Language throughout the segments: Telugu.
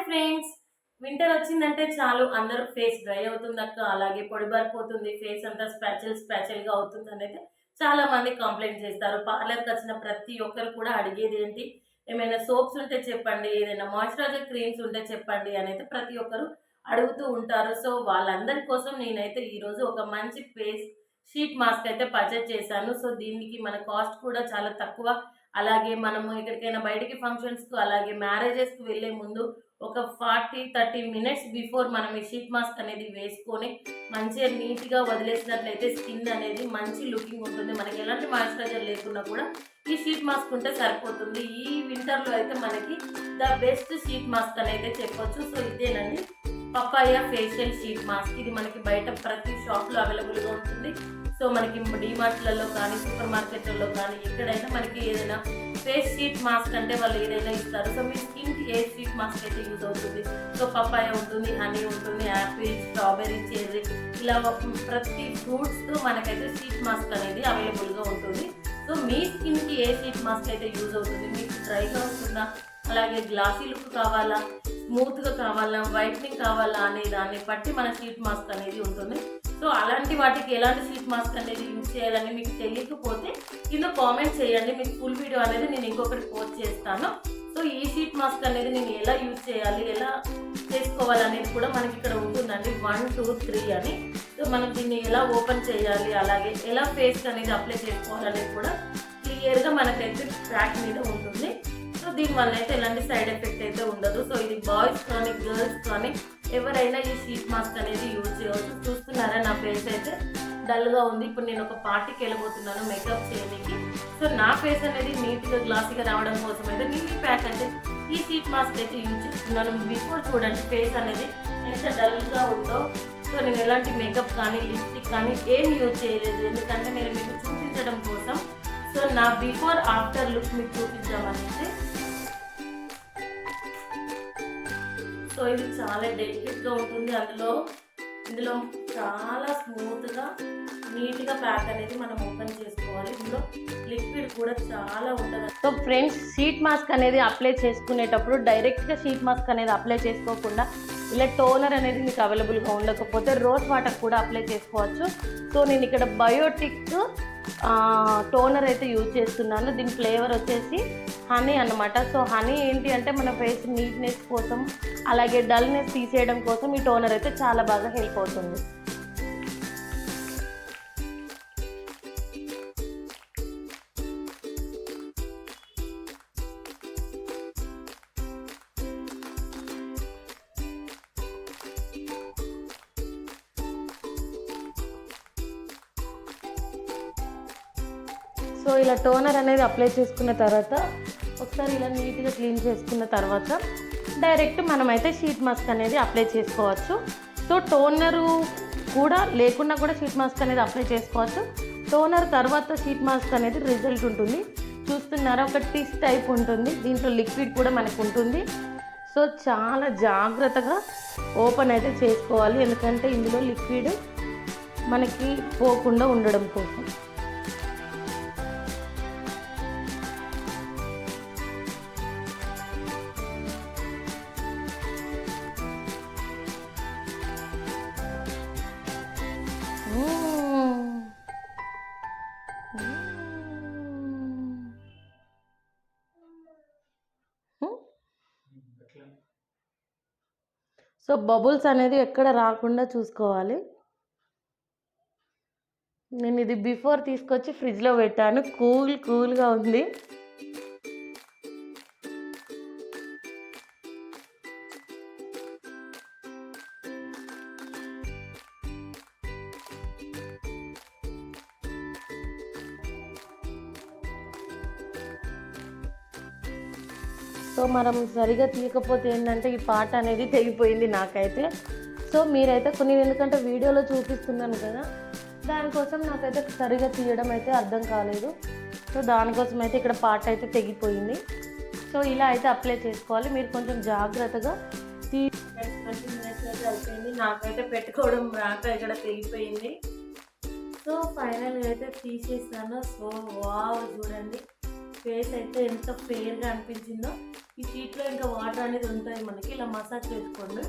ఫ్రెండ్స్, వింటర్ వచ్చిందంటే చాలు అందరూ ఫేస్ డ్రై అవుతుంది అక్క, అలాగే పొడిబారిపోతుంది, ఫేస్ అంతా స్పాచెల్ గా అవుతుంది అనేది చాలా మంది కంప్లైంట్ చేస్తారు. పార్లర్కి వచ్చిన ప్రతి ఒక్కరు కూడా అడిగేది ఏంటి, ఏమైనా సోప్స్ ఉంటే చెప్పండి, ఏదైనా మాయిశ్చరైజర్ క్రీమ్స్ ఉంటే చెప్పండి అనేది ప్రతి ఒక్కరు అడుగుతూ ఉంటారు. సో వాళ్ళందరి కోసం నేనైతే ఈరోజు ఒక మంచి ఫేస్ షీట్ మాస్క్ అయితే పర్చేజ్ చేశాను. సో దీనికి మన కాస్ట్ కూడా చాలా తక్కువ. అలాగే మనము ఎక్కడికైనా బయటికి ఫంక్షన్స్‌కు అలాగే మ్యారేజెస్‌కి వెళ్ళే ముందు ఒక 30 మినిట్స్ బిఫోర్ మనం ఈ షీట్ మాస్క్ అనేది వేసుకొని మంచిగా నీట్‌గా వదిలేసినట్లయితే స్కిన్ అనేది మంచి లుకింగ్ ఉంటుంది. మనకి ఎలాంటి మాయిశ్చరైజర్ లేకున్నా కూడా ఈ షీట్ మాస్క్ ఉంటే సరిపోతుంది. ఈ వింటర్‌లో అయితే మనకి ద బెస్ట్ షీట్ మాస్క్ అని అయితే చెప్పొచ్చు. సో ఇదేనండి పపాయ ఫేషియల్ షీట్ మాస్క్. ఇది మనకి బయట ప్రతి షాప్‌లో అవైలబుల్‌గా ఉంటుంది. సో మనకి డీమార్ట్లలో కానీ సూపర్ మార్కెట్లలో కానీ ఎక్కడైనా మనకి ఏదైనా ఫేస్ షీట్ మాస్క్ అంటే వాళ్ళు ఏదైనా ఇస్తారు. సో మీ స్కిన్కి ఏ షీట్ మాస్క్ అయితే యూజ్ అవుతుంది. సో పపాయ ఉంటుంది, హనీ ఉంటుంది, యాపిల్, స్ట్రాబెర్రీ, చెర్రీ, ఇలా ప్రతి ఫ్రూట్స్తో మనకైతే షీట్ మాస్క్ అనేది అవైలబుల్గా ఉంటుంది. సో మీ స్కిన్కి ఏ షీట్ మాస్క్ అయితే యూజ్ అవుతుంది, మీకు డ్రైగా ఉంటుందా, అలాగే గ్లాసీ లుక్ కావాలా, స్మూత్గా కావాలా, వైట్నింగ్ కావాలా అనే దాన్ని బట్టి మన షీట్ మాస్క్ అనేది ఉంటుంది. సో అలాంటి వాటికి ఎలాంటి షీట్ మాస్క్ అనేది యూజ్ చేయాలని మీకు తెలియకపోతే కింద కామెంట్ చేయండి. మీకు ఫుల్ వీడియో అనేది నేను ఇంకొకటి పోస్ట్ చేస్తాను. సో ఈ షీట్ మాస్క్ అనేది నేను ఎలా యూజ్ చేయాలి, ఎలా చేసుకోవాలనేది కూడా మనకి ఇక్కడ ఉంటుందండి 1, 2, 3 అని. సో మనం దీన్ని ఎలా ఓపెన్ చేయాలి, అలాగే ఎలా ఫేస్ అనేది అప్లై చేసుకోవాలనేది కూడా క్లియర్గా మనకైతే ట్రాక్ మీద ఉంటుంది. సో దీనివల్ల అయితే ఎలాంటి సైడ్ ఎఫెక్ట్ అయితే ఉండదు. సో ఇది బాయ్స్ కానీ గర్ల్స్ కానీ ఎవరైనా ఈ షీట్ మాస్క్ అనేది యూజ్ చేయవచ్చు. చూస్తున్నారా నా ఫేస్ అయితే డల్గా ఉంది. ఇప్పుడు నేను ఒక పార్టీకి వెళ్ళబోతున్నాను మేకప్ చేయడానికి. సో నా ఫేస్ అనేది నీట్గా గ్లాసీగా రావడం కోసం అయితే నేను ఈ ప్యాక్ అంటే ఈ షీట్ మాస్క్ అయితే యూజ్ చేస్తున్నాను. బిఫోర్ చూడండి ఫేస్ అనేది ఎంత డల్గా ఉందో. సో నేను ఎలాంటి మేకప్ కానీ లిప్స్టిక్ కానీ ఏం యూజ్ చేయలేదు, ఎందుకంటే నేను మీకు చూపించడం కోసం. సో నా బిఫోర్ ఆఫ్టర్ లుక్ మీకు చూపించామనేసి. సో ఇది చాలా డెలికేట్గా ఉంటుంది. ఇందులో చాలా స్మూత్గా నీట్గా ప్యాక్ అనేది మనం ఓపెన్ చేసుకోవాలి. ఇందులో లిక్విడ్ కూడా చాలా ఉంటుంది. సో ఫ్రెండ్స్, షీట్ మాస్క్ అనేది అప్లై చేసుకునేటప్పుడు డైరెక్ట్గా షీట్ మాస్క్ అనేది అప్లై చేసుకోకుండా ఇలా టోనర్ అనేది మీకు అవైలబుల్గా ఉండకపోతే రోజ్ వాటర్ కూడా అప్లై చేసుకోవచ్చు. సో నేను ఇక్కడ బయోటిక్ టోనర్ అయితే యూజ్ చేస్తున్నాను. దీని ఫ్లేవర్ వచ్చేసి హనీ అన్నమాట. సో హనీ ఏంటి అంటే మన ఫేస్ నీట్నెస్ కోసం అలాగే డల్నెస్ తీసేయడం కోసం ఈ టోనర్ అయితే చాలా బాగా హెల్ప్ అవుతుంది. సో ఇలా టోనర్ అనేది అప్లై చేసుకున్న తర్వాత ఒకసారి ఇలా నీట్గా క్లీన్ చేసుకున్న తర్వాత డైరెక్ట్ మనమైతే షీట్ మాస్క్ అనేది అప్లై చేసుకోవచ్చు. సో టోనరు కూడా లేకుండా కూడా షీట్ మాస్క్ అనేది అప్లై చేసుకోవచ్చు. టోనర్ తర్వాత షీట్ మాస్క్ అనేది రిజల్ట్ ఉంటుంది. చూస్తున్నారా, ఒక టిస్ టైప్ ఉంటుంది. దీంట్లో లిక్విడ్ కూడా మనకు ఉంటుంది. సో చాలా జాగ్రత్తగా ఓపెన్ అయితే చేసుకోవాలి, ఎందుకంటే ఇందులో లిక్విడ్ మనకి పోకుండా ఉండడం కోసం. సో బబుల్స్ అనేది ఎక్కడ రాకుండా చూసుకోవాలి. నేను ఇది బిఫోర్ తీసుకొచ్చి ఫ్రిడ్జ్లో పెట్టాను, కూల్గా ఉంది. సో మనం సరిగా తీయకపోతే ఏంటంటే ఈ పార్ట్ అనేది తెగిపోయింది నాకైతే. సో మీరైతే ఎందుకంటే వీడియోలో చూపిస్తున్నాను కదా, దానికోసం నాకైతే సరిగా తీయడం అయితే అర్థం కాలేదు. సో దానికోసం అయితే ఇక్కడ పార్ట్ అయితే తెగిపోయింది. సో ఇలా అయితే అప్లై చేసుకోవాలి. మీరు కొంచెం జాగ్రత్తగా 20 మినిట్స్ అయితే అయిపోయింది. నాకైతే పెట్టుకోవడం రాక ఇక్కడ తెగిపోయింది. సో ఫైనల్గా అయితే తీసేసాను. సో వావ్, చూడండి ఫేస్ అయితే ఎంత ఫెయిర్గా అనిపించిందో. ఈ షీట్లో ఇంకా వాటర్ అనేది ఉంటాయి మనకి. ఇలా మసాజ్ చేసుకోండి.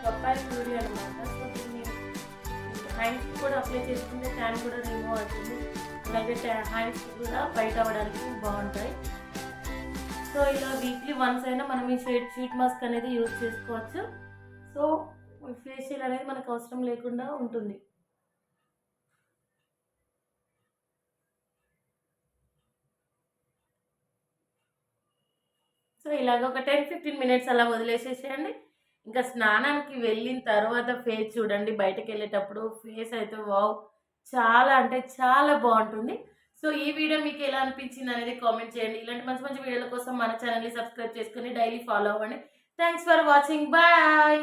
పప్పాయి ప్యూరీ అనమాట. సో దీన్ని హ్యాండ్స్కి కూడా అప్లై చేసుకుంటే ట్యాన్ కూడా రిమూవ్ అవుతుంది. అలాగే హ్యాండ్స్ కూడా బయట అవ్వడానికి బాగుంటాయి. సో ఇలా వీక్లీ వన్స్ అయినా మనం ఈ షీట్ మాస్క్ అనేది యూజ్ చేసుకోవచ్చు. సో ఫేషియల్ అనేది మనకు అవసరం లేకుండా ఉంటుంది. సో ఇలాగ ఒక 10-15 మినిట్స్ అలా వదిలేసేసేయండి. ఇంకా స్నానానికి వెళ్ళిన తర్వాత ఫేస్ చూడండి. బయటకు వెళ్ళేటప్పుడు ఫేస్ అయితే వావ్, చాలా అంటే చాలా బాగుంటుంది. సో ఈ వీడియో మీకు ఎలా అనిపించింది అనేది కామెంట్ చేయండి. ఇలాంటి మంచి మంచి వీడియోల కోసం మన ఛానల్ని సబ్స్క్రైబ్ చేసుకొని డైలీ ఫాలో అవ్వండి. Thanks for watching. బాయ్.